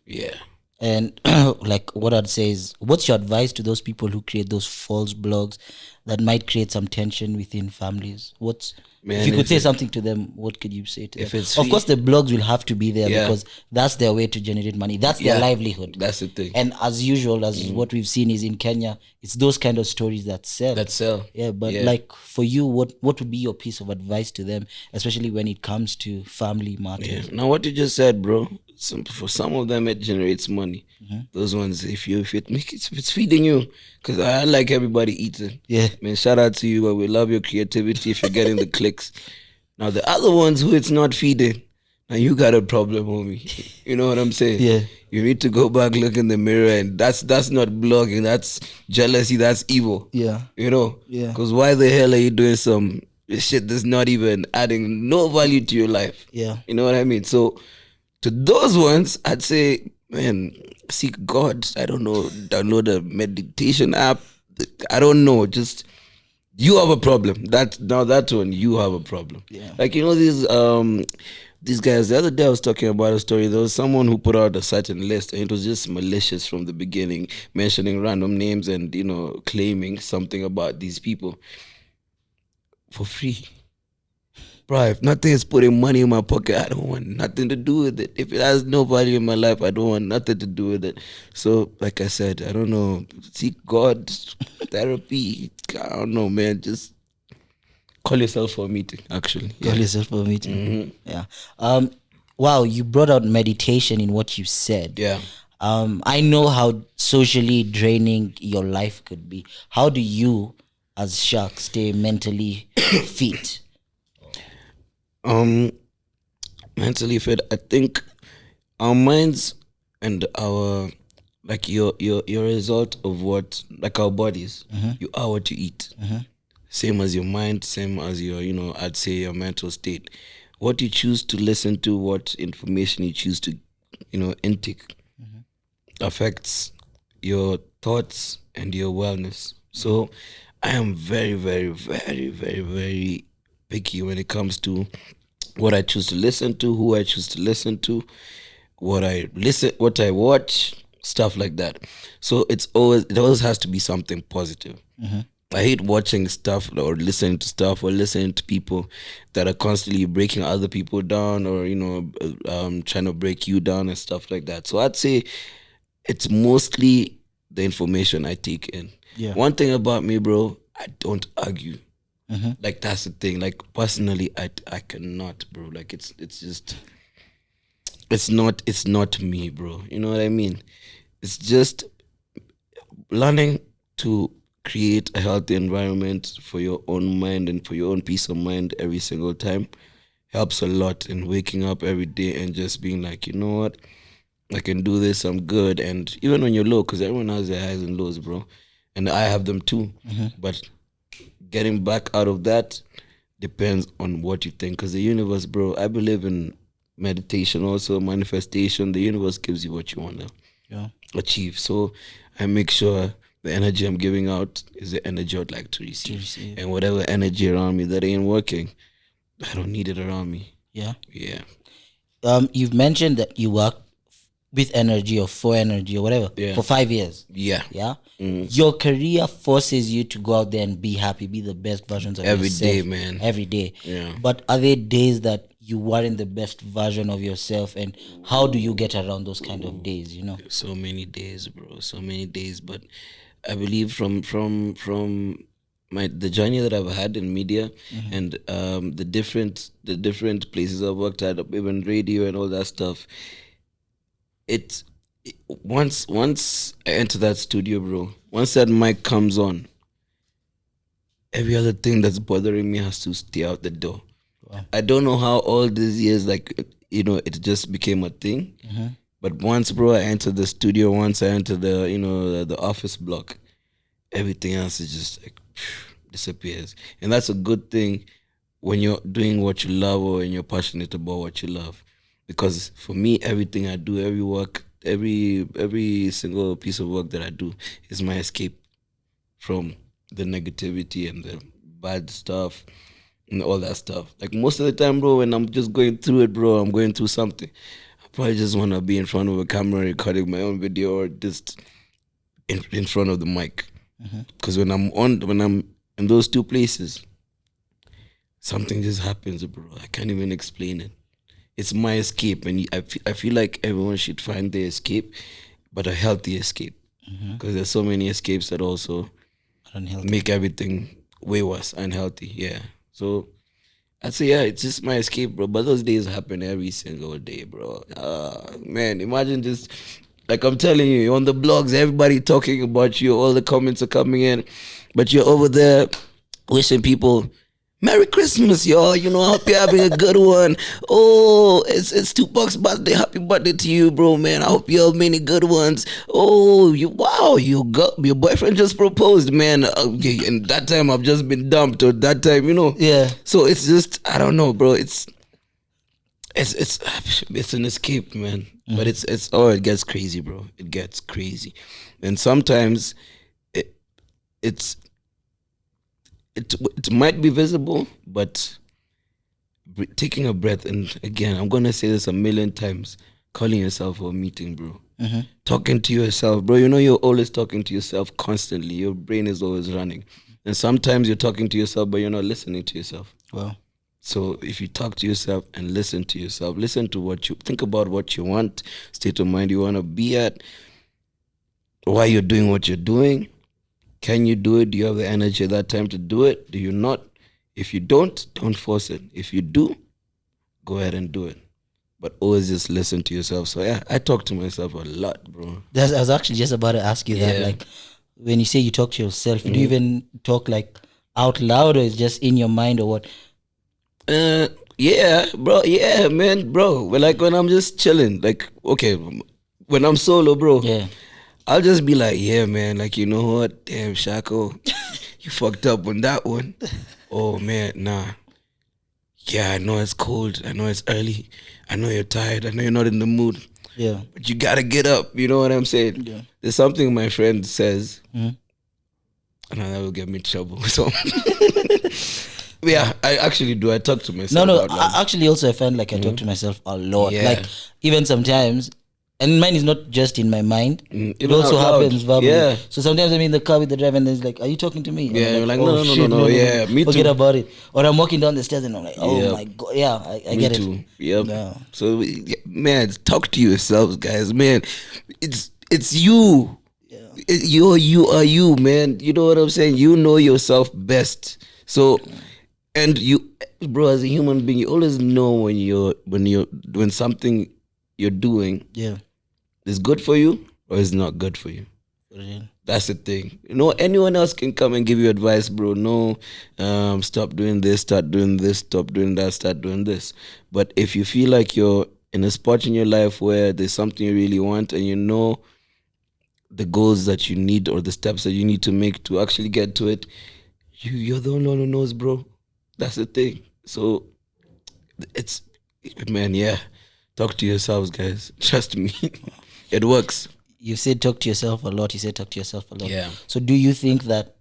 Yeah. And like what I'd say is, what's your advice to those people who create those false blogs that might create some tension within families? If you could say something to them, what could you say to them? Of course, the blogs will have to be there because that's their way to generate money. That's their livelihood. That's the thing. And as usual, what we've seen is in Kenya, it's those kind of stories that sell. Yeah, but like for you, what would be your piece of advice to them, especially when it comes to family matters? Now, what you just said, bro, for some of them, it generates money. Those ones, if it's feeding you, because I like everybody eating. Yeah. Man, shout out to you, but we love your creativity if you're getting the clicks. Now, the other ones who it's not feeding, now you got a problem, homie. You know what I'm saying? Yeah. You need to go back, look in the mirror, and that's not blogging. That's jealousy. That's evil. Yeah. You know? Yeah. Because why the hell are you doing some shit that's not even adding no value to your life? Yeah. You know what I mean? So, to those ones, I'd say, man, seek God. I don't know. Download a meditation app. I don't know. Just, you have a problem. That one, you have a problem. Yeah. Like, you know, these guys, the other day I was talking about a story. There was someone who put out a certain list and it was just malicious from the beginning, mentioning random names and, you know, claiming something about these people for free. Bro, if nothing is putting money in my pocket, I don't want nothing to do with it. If it has no value in my life, I don't want nothing to do with it. So, like I said, I don't know. Seek God, therapy. I don't know, man. Just call yourself for a meeting, actually. Call yourself for a meeting. Yeah. Wow, you brought out meditation in what you said. Yeah. I know how socially draining your life could be. How do you, as Shaq, stay mentally fit? Mentally fit. I think our minds and our, like your result of what, like our bodies, you are what you eat. Same as your mind, same as your, you know, I'd say your mental state. What you choose to listen to, what information you choose to, you know, intake affects your thoughts and your wellness. So I am very, very, very, very, very picky when it comes to what I choose to listen to, who I choose to listen to, what I watch, stuff like that. So it always has to be something positive. I hate watching stuff or listening to stuff or listening to people that are constantly breaking other people down or, you know, trying to break you down and stuff like that. So I'd say it's mostly the information I take in. Yeah. One thing about me, bro, I don't argue. Like, that's the thing. Like, personally, I cannot, bro. Like, it's just, it's not me, bro. You know what I mean? It's just learning to create a healthy environment for your own mind and for your own peace of mind every single time helps a lot in waking up every day and just being like, you know what, I can do this, I'm good. And even when you're low, because everyone has their highs and lows, bro, and I have them too, but getting back out of that depends on what you think, because the universe, bro, I believe in meditation also, manifestation. The universe gives you what you want to achieve. So I make sure the energy I'm giving out is the energy I'd like to receive. And whatever energy around me that ain't working, I don't need it around me. Yeah. You've mentioned that you work with energy or for energy or whatever for 5 years. Yeah. Your career forces you to go out there and be happy, be the best versions of every yourself. day, man. Every day. Yeah. But are there days that you weren't the best version of yourself, and how do you get around those kind of days, you know? So many days, bro. So many days. But I believe from the journey that I've had in media and the different places I've worked at, even radio and all that stuff, once I enter that studio, bro, once that mic comes on, every other thing that's bothering me has to stay out the door. Wow. I don't know how all these years, like, you know, it just became a thing. But once, bro, I entered the studio, once I entered the office block, everything else is just like disappears. And that's a good thing when you're doing what you love or when you're passionate about what you love. Because for me, everything I do, every work, every single piece of work that I do is my escape from the negativity and the bad stuff and all that stuff. Like most of the time, bro, when I'm just going through it, bro, I'm going through something. I probably just want to be in front of a camera recording my own video or just in front of the mic. Because when I'm in those two places, something just happens, bro. I can't even explain it. It's my escape, and I feel like everyone should find their escape, but a healthy escape. Because there's so many escapes that also Unhealthy. make everything way worse, unhealthy. Yeah. So I'd say, yeah, it's just my escape, bro. But those days happen every single day, bro. Man, imagine just, like I'm telling you, on the blogs, everybody talking about you, all the comments are coming in, but you're over there wishing people Merry Christmas, y'all. You know, I hope you're having a good one. Oh, it's Tupac's birthday. Happy birthday to you, bro, man. I hope you have many good ones. Oh, your boyfriend just proposed, man. And that time I've just been dumped, or that time, Yeah. So it's just, I don't know, bro. It's an escape, man. But it gets crazy, bro. It gets crazy, and sometimes it might be visible, but taking a breath, and again, I'm gonna say this a million times, calling yourself for a meeting, bro. Talking to yourself, bro. You're always talking to yourself constantly. Your brain is always running, and sometimes you're talking to yourself, but you're not listening to yourself. Well, so if you talk to yourself and listen to yourself, listen to what you think about, what you want, state of mind you want to be at, why you're doing what you're doing. Can you do it? Do you have the energy at that time to do it? Do you not? If you don't force it. If you do, go ahead and do it. But always just listen to yourself. So yeah, I talk to myself a lot, bro. I was actually just about to ask you that. Yeah. Like, when you say you talk to yourself, do you even talk like out loud, or is just in your mind, or what? Yeah, bro. Yeah, man, bro. But like when I'm just chilling, like, okay, when I'm solo, bro. Yeah. I'll just be like, yeah, man, like, you know what? Damn, Shako, you fucked up on that one. Oh, man, nah. Yeah, I know it's cold. I know it's early. I know you're tired. I know you're not in the mood. Yeah. But you gotta get up. You know what I'm saying? Yeah. There's something my friend says, and that will get me in trouble. So, yeah, I actually do. I talk to myself. No, out loud. I actually also find like I talk to myself a lot. Yeah. Like, even sometimes, and mine is not just in my mind. It even also out loud. happens verbally. Yeah. So sometimes I'm in the car with the driver and it's like, are you talking to me? And Yeah, I'm you're like, oh, no, shit, yeah, me forget too. about it. Or I'm walking down the stairs and I'm like, oh Yeah. my God. Yeah, I Me get too. it. Yep. Yeah. So, man, talk to yourselves, guys. Man, it's you. Yeah. You are you, man. You know what I'm saying? You know yourself best. So, and you, bro, as a human being, you always know when something you're doing Yeah. is good for you or is not good for you. Brilliant. That's the thing. Anyone else can come and give you advice, bro. No, stop doing this, start doing this, stop doing that, start doing this. But if you feel like you're in a spot in your life where there's something you really want and you know the goals that you need or the steps that you need to make to actually get to it, you're the only one who knows, bro. That's the thing. So man, yeah. Talk to yourselves, guys. Trust me. It works. You said talk to yourself a lot. You said talk to yourself a lot. Yeah. So do you think that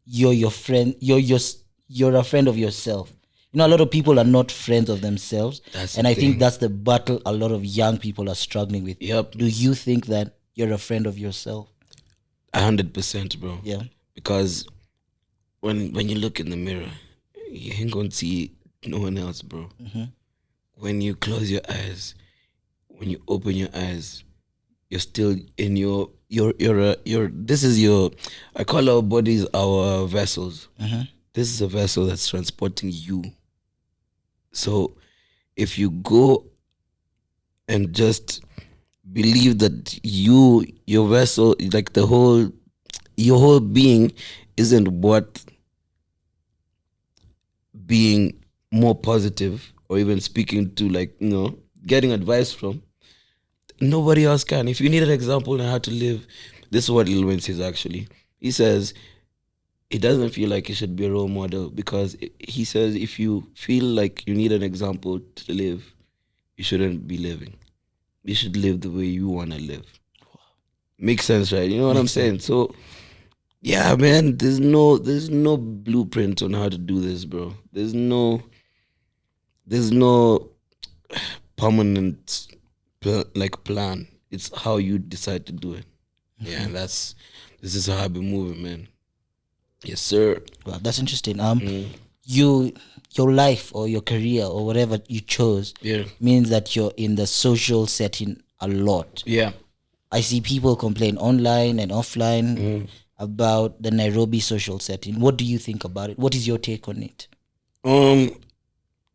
you're your friend? You're a friend of yourself. A lot of people are not friends of themselves, That's and the I think thing. that's the battle a lot of young people are struggling with. Yep. Do you think that you're a friend of yourself? 100%, bro. Yeah. Because when you look in the mirror, you ain't gonna see no one else, bro. When you close your eyes, when you open your eyes, you're still in your this is your, I call our bodies our vessels. This is a vessel that's transporting you. So if you go and just believe that your vessel, like your whole being isn't what being more positive or even speaking to, like, getting advice from, nobody else can. If you need an example on how to live, this is what Lil Wayne says actually. He says he doesn't feel like he should be a role model because he says if you feel like you need an example to live, you shouldn't be living. You should live the way you want to live. Makes sense, right? You know what I'm saying? So, yeah, man, there's no blueprint on how to do this, bro. There's no permanent plan. It's how you decide to do it. Yeah, and this is how I've been moving, man. Yes, sir. Well, that's interesting. Your life or your career or whatever you chose means that you're in the social setting a lot. Yeah. I see people complain online and offline about the Nairobi social setting. What do you think about it? What is your take on it?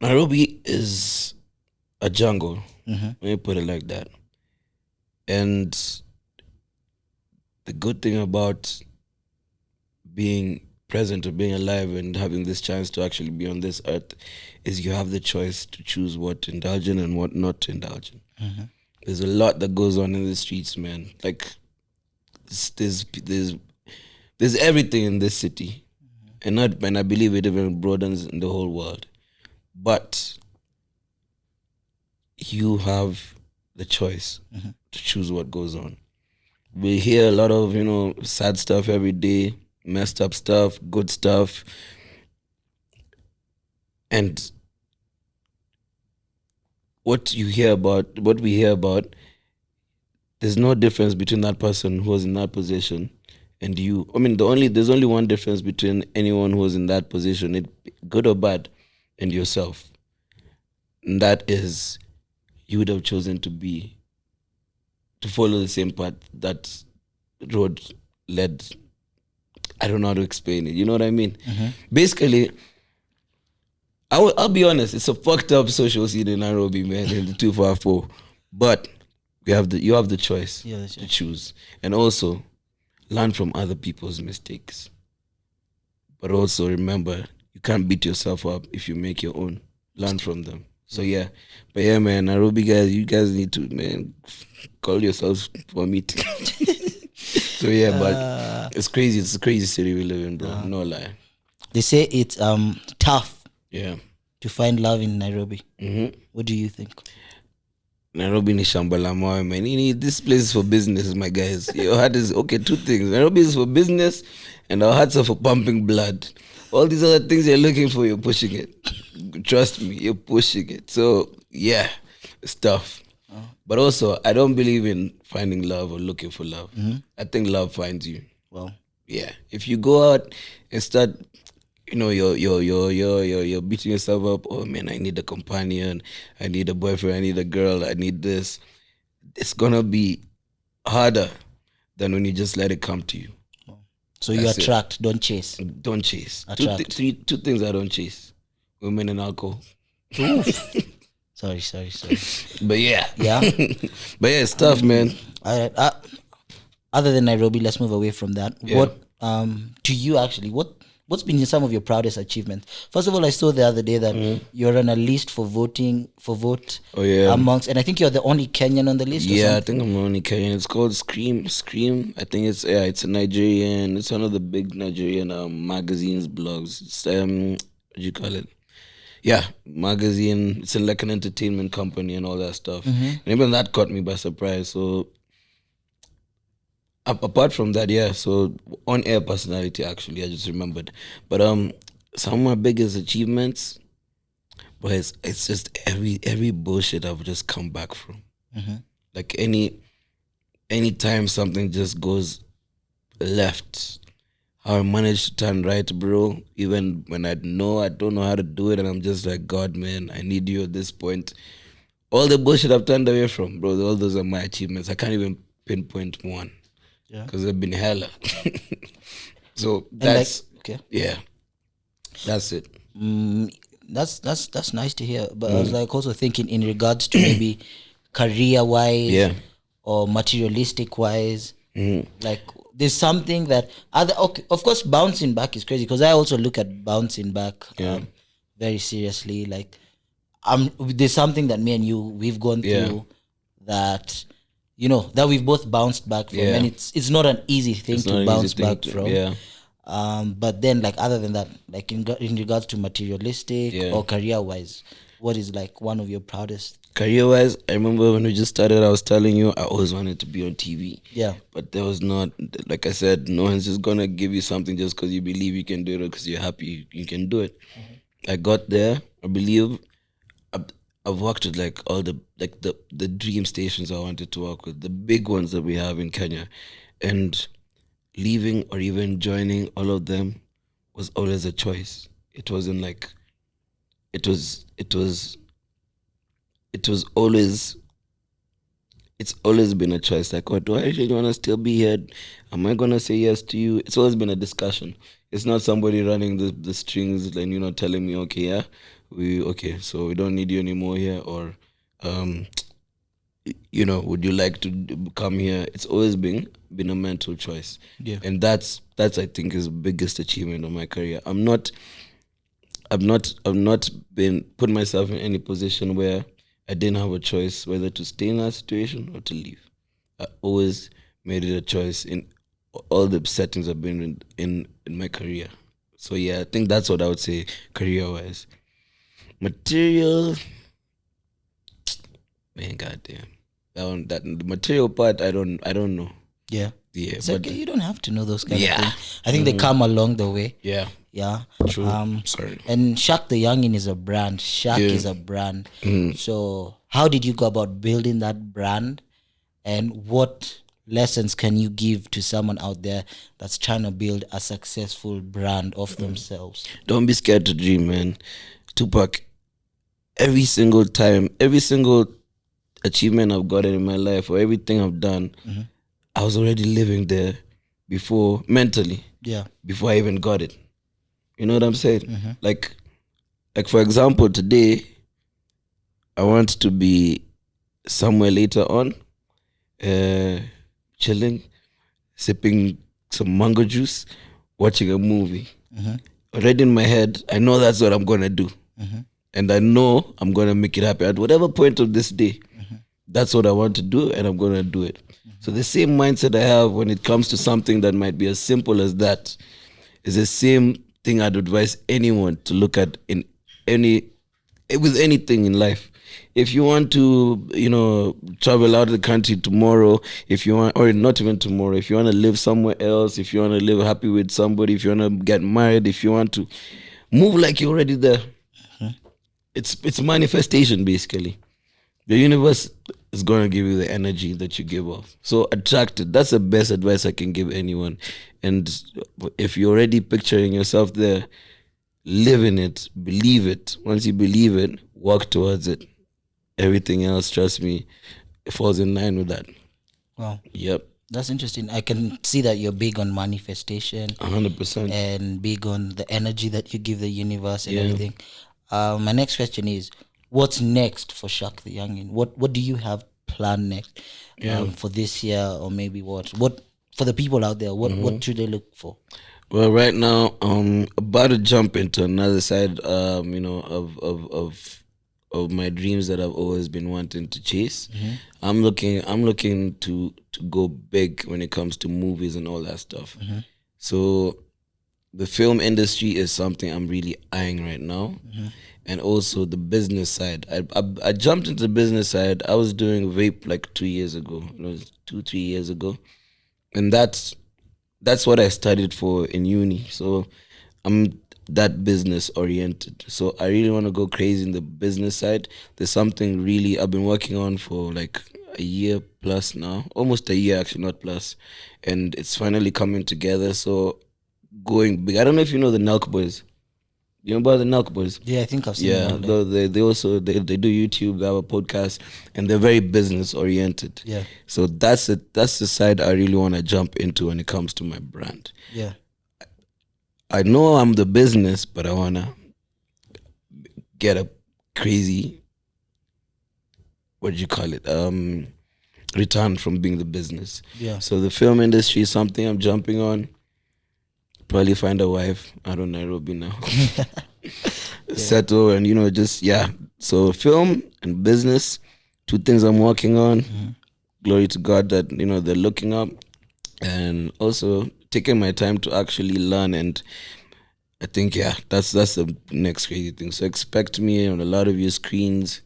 Nairobi is a jungle. Let me put it like that. And the good thing about being present or being alive and having this chance to actually be on this earth is you have the choice to choose what to indulge in and what not to indulge in. There's a lot that goes on in the streets, man. Like there's everything in this city, and I believe it even broadens in the whole world. But you have the choice to choose what goes on. We hear a lot of sad stuff every day. Messed up stuff, good stuff. And what we hear about, there's no difference between that person who was in that position and you. I mean, there's only one difference between anyone who was in that position, good or bad, and yourself. And that is, you would have chosen to follow the same path that road led. I don't know how to explain it. You know what I mean? Basically, I'll be honest. It's a fucked up social scene in Nairobi, man, in the 254. But you have the choice to choose, and also learn from other people's mistakes. But also remember, you can't beat yourself up if you make your own. Learn from them. So yeah, but yeah, man, Nairobi guys, you guys need to, man, call yourselves for a meeting. So yeah, but it's crazy. It's a crazy city we live in, bro. No lie. They say it's tough. Yeah. To find love in Nairobi. What do you think? Nairobi ni shamba la mawe, man. This place is for business, my guys. Your heart is okay. Two things. Nairobi is for business, and our hearts are for pumping blood. All these other things you're looking for, you're pushing it. Trust me, you're pushing it. So yeah, it's tough. But also, I don't believe in finding love or looking for love. I think love finds you. Well, yeah. If you go out and start, you're beating yourself up. Oh man, I need a companion. I need a boyfriend. I need a girl. I need this. It's gonna be harder than when you just let it come to you. So you attract, don't chase. Don't chase. Attract. Two things I don't chase: women and alcohol. Sorry. But yeah. But yeah, it's tough, man. All right. Other than Nairobi, let's move away from that. Yeah. What do you actually what's been some of your proudest achievements? First of all, I saw the other day that you're on a list for vote amongst, and I think you're the only Kenyan on the list. Yeah, I think I'm the only Kenyan. It's called Scream. I think it's a Nigerian. It's one of the big Nigerian magazines, blogs. It's what do you call it? Yeah, magazine. It's like an entertainment company and all that stuff. And even that caught me by surprise. So apart from that, yeah. So on-air personality, actually, I just remembered. But some of my biggest achievements, but it's just every bullshit I've just come back from. Like any time something just goes left, how I managed to turn right, bro. Even when I don't know how to do it, and I'm just like, God, man, I need you at this point. All the bullshit I've turned away from, bro. All those are my achievements. I can't even pinpoint one. Yeah. Because they've been hella. So that's yeah. That's it. That's nice to hear. But I was like also thinking in regards to maybe career wise or materialistic wise. Like there's something that of course bouncing back is crazy, because I also look at bouncing back very seriously. Like there's something that me and you we've gone through that you know, that we've both bounced back from, and it's not an easy thing to bounce back from. Yeah. But then, like, other than that, like in regards to materialistic or career wise, what is like one of your proudest? Career wise, I remember when we just started, I was telling you I always wanted to be on TV. Yeah. But there was not, like I said, no one's just gonna give you something just because you believe you can do it or because you're happy you can do it. I got there. I believe I've worked with like all the dream stations I wanted to work with, the big ones that we have in Kenya, and leaving or even joining all of them was always a choice. It wasn't like it was always, it's always been a choice. Like, what, do I actually want to still be here? Am I gonna say yes to you? It's always been a discussion. It's not somebody running the strings and, you know, telling me, okay, yeah, so we don't need you anymore here, or you know, would you like to come here? It's always been a mental choice. Yeah. And that's I think is the biggest achievement of my career. I've not been put myself in any position where I didn't have a choice whether to stay in that situation or to leave. I always made it a choice in all the settings I've been in my career. So yeah, I think that's what I would say career-wise. Material, man, goddamn, that the material part, I don't know. Yeah. Yeah, It's but okay. You don't have to know those kind of things. I think they come along the way. yeah, Yeah. true. Sorry. And Shaq The Yungin is a brand. Shaq is a brand. So how did you go about building that brand? And what lessons can you give to someone out there that's trying to build a successful brand of themselves? Don't be scared to dream, man. Tupac, every single time, every single achievement I've gotten in my life or everything I've done, I was already living there before, mentally, before I even got it. You know what I'm saying? Like for example, today, I want to be somewhere later on, chilling, sipping some mango juice, watching a movie. Already in my head, I know that's what I'm going to do. And I know I'm going to make it happen. At whatever point of this day, that's what I want to do, and I'm going to do it. So the same mindset I have when it comes to something that might be as simple as that is the same thing I'd advise anyone to look at with anything in life. If you want to, you know, travel out of the country tomorrow, if you want, or not even tomorrow, if you want to live somewhere else, if you want to live happy with somebody, if you want to get married, if you want to move like you're already there, it's manifestation basically. The universe is going to give you the energy that you give off. So attract it. That's the best advice I can give anyone. And if you're already picturing yourself there, live in it, believe it. Once you believe it, work towards it. Everything else, trust me, it falls in line with that. Wow. Yep. That's interesting. I can see that you're big on manifestation. 100%. And big on the energy that you give the universe and everything. My next question is, what's next for Shaq The Yungin? What do you have planned next for this year, or maybe what for the people out there? What should they look for? Well, right now, about to jump into another side, you know, of my dreams that I've always been wanting to chase. I'm looking to go big when it comes to movies and all that stuff. So the film industry is something I'm really eyeing right now. And also the business side. I jumped into the business side. I was doing vape like 2 years ago. It was 2-3 years ago. And that's what I studied for in uni. So I'm that business oriented. So I really want to go crazy in the business side. There's something really I've been working on for like a year plus now. Almost a year actually, not plus. And it's finally coming together. So going big. I don't know if you know the Nelk Boys. You know about the Nelk Boys? Yeah, I think I've seen them. Yeah, they also do YouTube, they have a podcast, and they're very business oriented. Yeah. So that's the side I really want to jump into when it comes to my brand. Yeah. I know I'm the business, but I wanna get a crazy, what do you call it? Return from being the business. Yeah. So the film industry is something I'm jumping on. Probably find a wife out of Nairobi now. Settle and, you know, just, So film and business, two things I'm working on. glory to God that they're looking up, and also taking my time to actually learn. And I think that's the next crazy thing. So expect me on a lot of your screens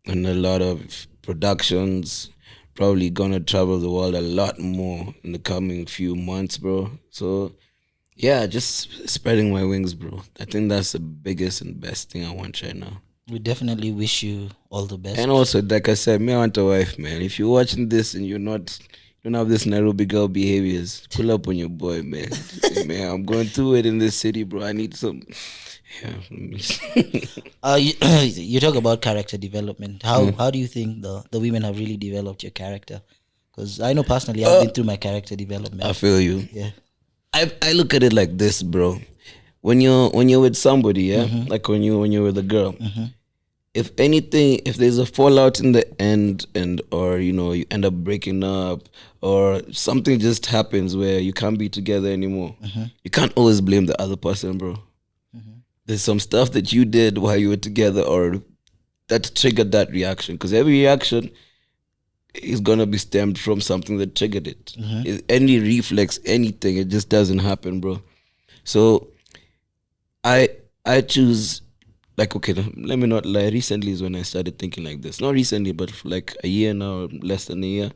and a lot of productions. Probably gonna travel the world a lot more in the coming few months, bro. So yeah, just spreading my wings, bro. I think that's the biggest and best thing I want right now. We definitely wish you all the best. And also, like I said, me, I want a wife, man. If you're watching this and you don't have this Nairobi girl behaviors, pull up on your boy, man. Man, I'm going through it in this city, bro. I need some. Yeah. You talk about character development. How do you think the women have really developed your character? Because I know personally I've been through my character development. I feel you. Yeah. I look at it like this, bro. When you're with somebody, yeah, like when you're with a girl, if anything, if there's a fallout in the end, or you end up breaking up, or something just happens where you can't be together anymore, you can't always blame the other person, bro. There's some stuff that you did while you were together, or that triggered that reaction. Because every reaction is gonna be stemmed from something that triggered it. Any reflex, anything, it just doesn't happen, bro. So I choose, like, okay, let me not lie. Recently is when I started thinking like this. Not recently, but for like a year now, less than a year.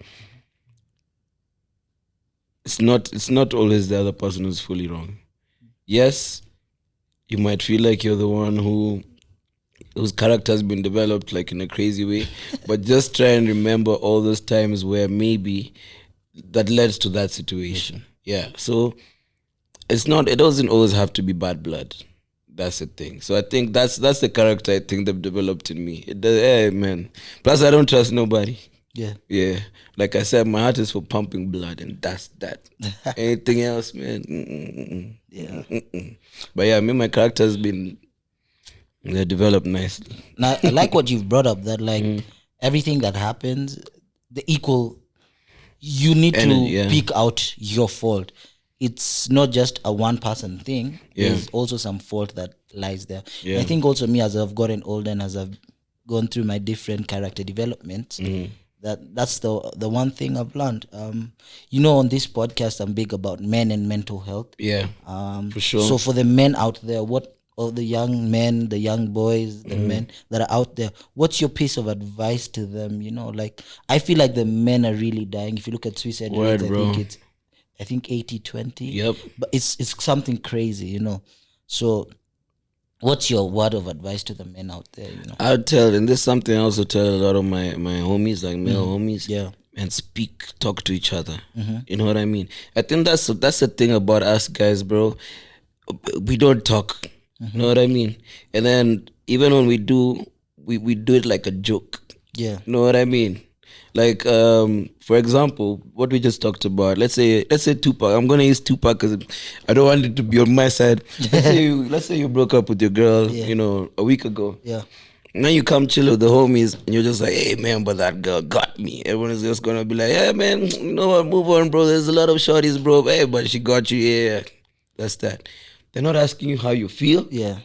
It's not always the other person who's fully wrong. Yes, you might feel like you're the one whose character has been developed like in a crazy way, but just try and remember all those times where maybe that led to that situation. Yeah. So it doesn't always have to be bad blood. That's the thing. So I think that's the character I think they've developed in me. Hey, man. Plus I don't trust nobody. Yeah. Like I said, my heart is for pumping blood, and that's that. Anything else, man? Yeah. But yeah, my character has been developed nicely. Now, I like what you've brought up, that like everything that happens, you need to pick out your fault. It's not just a one person thing. There's also some fault that lies there. I think also me, as I've gotten older and as I've gone through my different character developments, that's the one thing I've learned. On this podcast I'm big about men and mental health. Yeah. For sure. So for the men out there, the young men, the young boys, the men that are out there, what's your piece of advice to them? Like, I feel like the men are really dying. If you look at suicide rates, I think 80-20. Yep. But it's something crazy, So what's your word of advice to the men out there? I'd tell, and this is something I also tell a lot of my homies, like male homies. Yeah. And talk to each other. You know what I mean? I think that's the thing about us guys, bro. We don't talk. You know what I mean? And then even when we do, we do it like a joke. Yeah. You know what I mean? Like, for example, what we just talked about. Let's say Tupac. I'm gonna use Tupac because I don't want it to be on my side. Let's say you broke up with your girl, a week ago. Yeah. And then you come chill with the homies, and you're just like, hey man, but that girl got me. Everyone is just gonna be like, yeah man, you know what? Move on, bro. There's a lot of shorties, bro. Hey, but she got you. Yeah, that's that. They're not asking you how you feel. Yeah.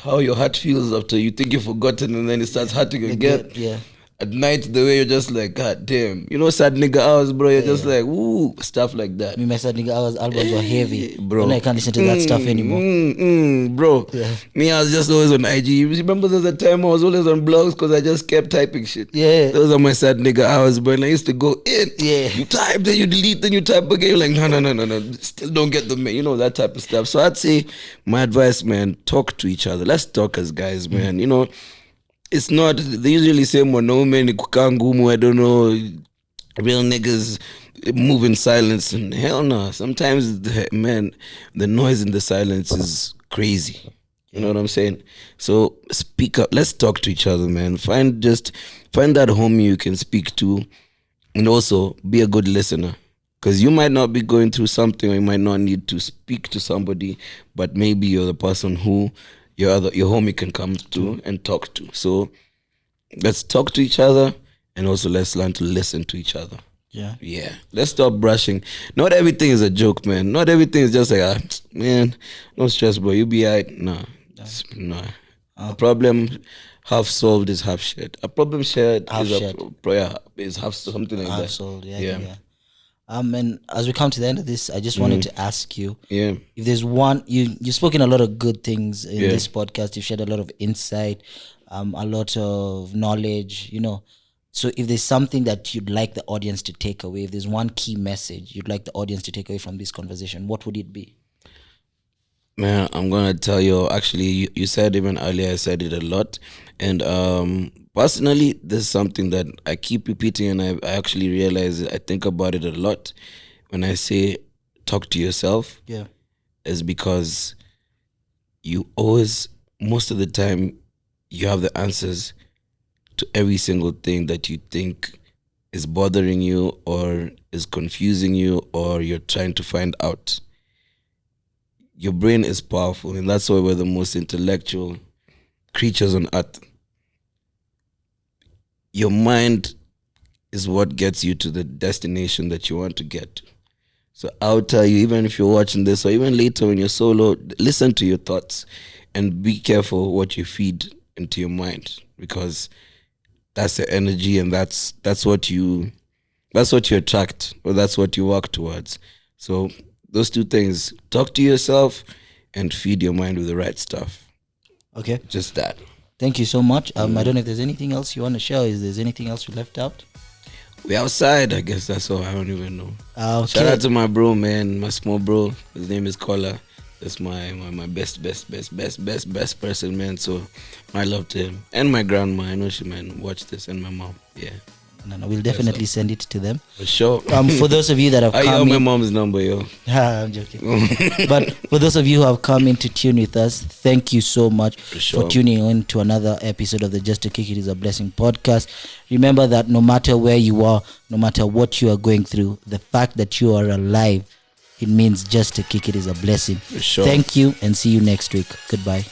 How your heart feels after you think you've forgotten, and then it starts hurting again. Yeah. At night, the way you're just like, God damn. Sad nigga hours, bro. You're just like, ooh, stuff like that. Me, my sad nigga hours albums were heavy. Bro. I can't listen to that stuff anymore. Bro. Yeah. Me, I was just always on IG. You remember there's a time I was always on blogs because I just kept typing shit. Yeah. Those are my sad nigga hours, bro. And I used to go in. Yeah. You type, then you delete, then you type again. You're like, no. Still don't get the mail. That type of stuff. So I'd say my advice, man, talk to each other. Let's talk as guys, man. It's not, they usually say mwanaume ni kukaa ngumu, I don't know, real niggas move in silence, and hell no. Sometimes the noise in the silence is crazy. You know what I'm saying? So speak up. Let's talk to each other, man. Find that homie you can speak to, and also be a good listener. Because you might not be going through something, or you might not need to speak to somebody, but maybe you're the person who your homie can come to and talk to. So let's talk to each other, and also let's learn to listen to each other. Yeah. Let's stop brushing. Not everything is a joke, man. Not everything is just like, man, no stress, bro. You be alright. Nah. A problem half solved is half shared. A problem shared Half is shared. a prayer is half something like Half that. sold, yeah. And as we come to the end of this, I just wanted to ask you, Yeah. if there's one, you've spoken a lot of good things in Yeah. this podcast. You've shared a lot of insight, a lot of knowledge, So if there's something that you'd like the audience to take away, if there's one key message you'd like the audience to take away from this conversation, what would it be? Man, I'm gonna tell you. Actually, you said even earlier. I said it a lot, and personally, this is something that I keep repeating, and I actually realize I think about it a lot. When I say talk to yourself, Yeah. is because you always, most of the time, you have the answers to every single thing that you think is bothering you or is confusing you or you're trying to find out. Your brain is powerful, and that's why we're the most intellectual creatures on earth. Your mind is what gets you to the destination that you want to get to. So I'll tell you, even if you're watching this or even later when you're solo, listen to your thoughts and be careful what you feed into your mind, because that's the energy, and that's what you attract, or that's what you work towards. So those two things: talk to yourself and feed your mind with the right stuff. Okay. Just that. Thank you so much. I don't know if there's anything else you want to share. Is there anything else we left out? We outside, I guess that's all. I don't even know. Okay. Shout out to my bro, man, my small bro. His name is Kola. That's my best person, man. So my love to him and my grandma. I know she might watch this, and my mom. Yeah. No, we'll definitely send it to them. For sure. For those of you that have I come my in, mom's number, yo. I'm joking. But for those of you who have come in to tune with us, thank you so much for tuning in to another episode of the Just to Kick It Is a Blessing podcast. Remember that no matter where you are, no matter what you are going through, the fact that you are alive, it means just to kick it is a blessing. For sure. Thank you, and see you next week. Goodbye.